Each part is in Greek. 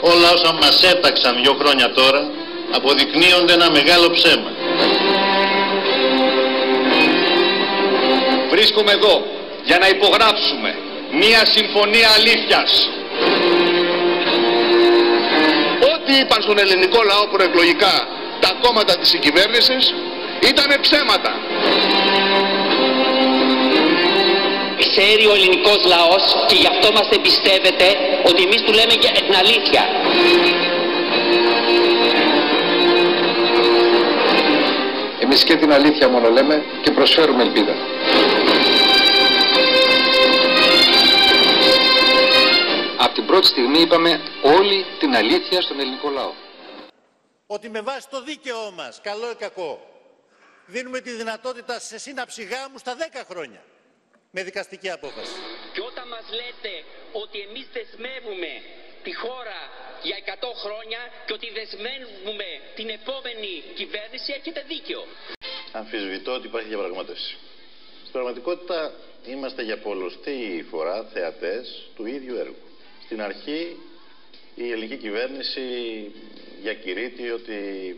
Όλα όσα μας έταξαν 2 χρόνια τώρα αποδεικνύονται ένα μεγάλο ψέμα. Βρίσκομαι εδώ για να υπογράψουμε μία συμφωνία αλήθειας. Ό,τι είπαν στον ελληνικό λαό προεκλογικά τα κόμματα της συγκυβέρνησης ήτανε ψέματα. Ξέρει ο ελληνικός λαός και γι' αυτό μας εμπιστεύεται ότι εμείς του λέμε για την αλήθεια. Εμείς και την αλήθεια μόνο λέμε και προσφέρουμε ελπίδα. Από την πρώτη στιγμή είπαμε όλη την αλήθεια στον ελληνικό λαό. Ότι με βάση το δίκαιό μας, καλό ή κακό, δίνουμε τη δυνατότητα σε σύναψη γάμου στα 10 χρόνια. Με δικαστική απόφαση. Και όταν μας λέτε ότι εμείς δεσμεύουμε τη χώρα για 100 χρόνια και ότι δεσμεύουμε την επόμενη κυβέρνηση, έχετε δίκιο. Αμφισβητώ ότι υπάρχει διαπραγμάτευση. Στην πραγματικότητα είμαστε για πολλωστή φορά θεατές του ίδιου έργου. Στην αρχή η ελληνική κυβέρνηση διακηρύττει ότι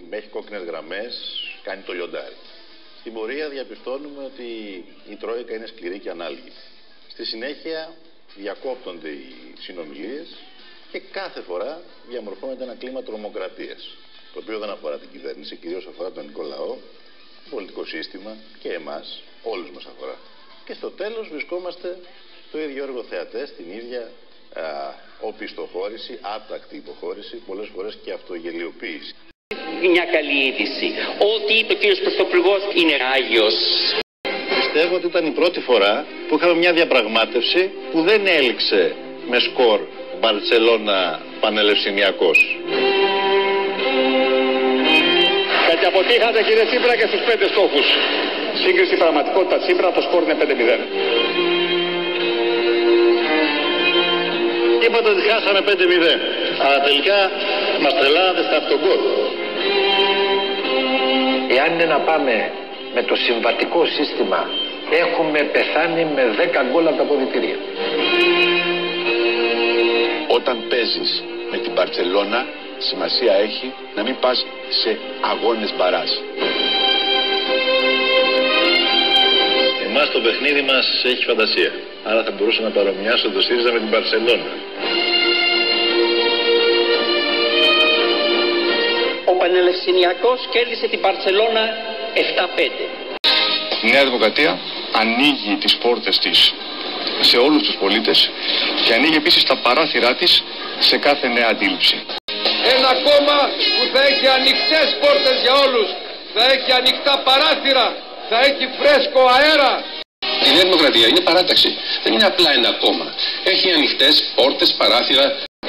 έχει κόκκινες γραμμές, κάνει το λιοντάρι. Στην πορεία διαπιστώνουμε ότι η Τρόικα είναι σκληρή και ανάλγητη. Στη συνέχεια διακόπτονται οι συνομιλίες και κάθε φορά διαμορφώνεται ένα κλίμα τρομοκρατίας, το οποίο δεν αφορά την κυβέρνηση, κυρίως αφορά τον ελληνικό λαό, το πολιτικό σύστημα και εμάς, όλους μας αφορά. Και στο τέλος βρισκόμαστε στο ίδιο έργο θεατές, την ίδια οπισθοχώρηση, άτακτη υποχώρηση, πολλές φορές και αυτογελιοποίηση. Μια καλή είδηση. Ό,τι είπε ο κύριος Πρωθυπουργός είναι άγιος. Πιστεύω ότι ήταν η πρώτη φορά που είχαμε μια διαπραγμάτευση που δεν έληξε με σκορ Μπαρτσελώνα Πανελευσηνιακός. Γιατί αποτύχατε, κύριε Τσίπρα, και στους 5 στόχους. Σύγκριση πραγματικότητα Τσίπρα, το σκορ είναι 5-0. Είπατε ότι χάσαμε 5-0. Αλλά τελικά μας τρελάνατε στα αυτογκόλ. Εάν είναι να πάμε με το συμβατικό σύστημα, έχουμε πεθάνει με 10 γκολ από τα αποδυτήρια. Όταν παίζεις με την Μπαρτσελώνα, σημασία έχει να μην πας σε αγώνες μπαράζ. Εμάς το παιχνίδι μας έχει φαντασία. Άρα θα μπορούσα να παρομοιάσω το ΣΥΡΙΖΑ με την Μπαρτσελώνα. Ο Πανελευσηνιακός κέρδισε την Μπαρτσελώνα 7-5. Η Νέα Δημοκρατία ανοίγει τις πόρτες της σε όλους τους πολίτες και ανοίγει επίσης τα παράθυρά της σε κάθε νέα αντίληψη. Ένα κόμμα που θα έχει ανοιχτές πόρτες για όλους, θα έχει ανοιχτά παράθυρα, θα έχει φρέσκο αέρα. Η Νέα Δημοκρατία είναι παράταξη. Δεν είναι απλά ένα κόμμα. Έχει ανοιχτές πόρτες, παράθυρα.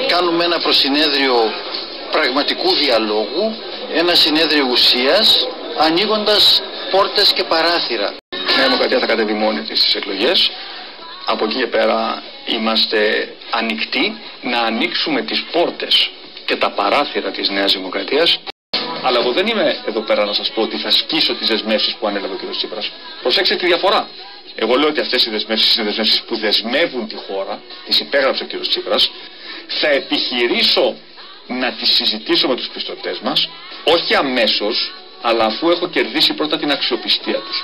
Κάνουμε ένα προσυνέδριο πραγματικού διαλόγου, ένα συνέδριο ουσίας, ανοίγοντας πόρτες και παράθυρα. Η Νέα Δημοκρατία θα κατέβει μόνη της στις εκλογές. Από εκεί και πέρα είμαστε ανοιχτοί να ανοίξουμε τις πόρτες και τα παράθυρα της Νέας Δημοκρατίας. Αλλά εγώ δεν είμαι εδώ πέρα να σας πω ότι θα σκίσω τις δεσμεύσεις που ανέλαβε ο κ. Τσίπρας. Προσέξτε τη διαφορά. Εγώ λέω ότι αυτές οι δεσμεύσεις είναι δεσμεύσεις που δεσμεύουν τη χώρα, τις υπέγραψε ο κ. Τσίπρας. Θα επιχειρήσω να τις συζητήσω με τους πιστωτές μας, όχι αμέσως, αλλά αφού έχω κερδίσει πρώτα την αξιοπιστία τους.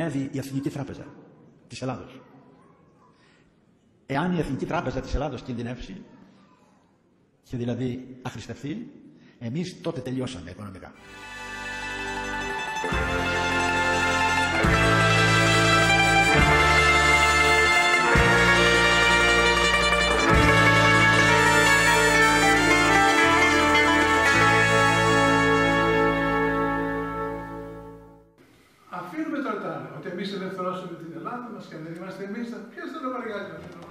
κινδυνεύει η Εθνική Τράπεζα της Ελλάδος. Εάν η Εθνική Τράπεζα της Ελλάδος κινδυνεύσει και δηλαδή αχρηστευτεί, εμείς τότε τελειώσαμε οικονομικά. Αφήνουμε τώρα ότι εμείς ελευθερώσουμε την Ελλάδα μας και δεν είμαστε εμείς. Ποιος θα το λογαριάζει αυτό?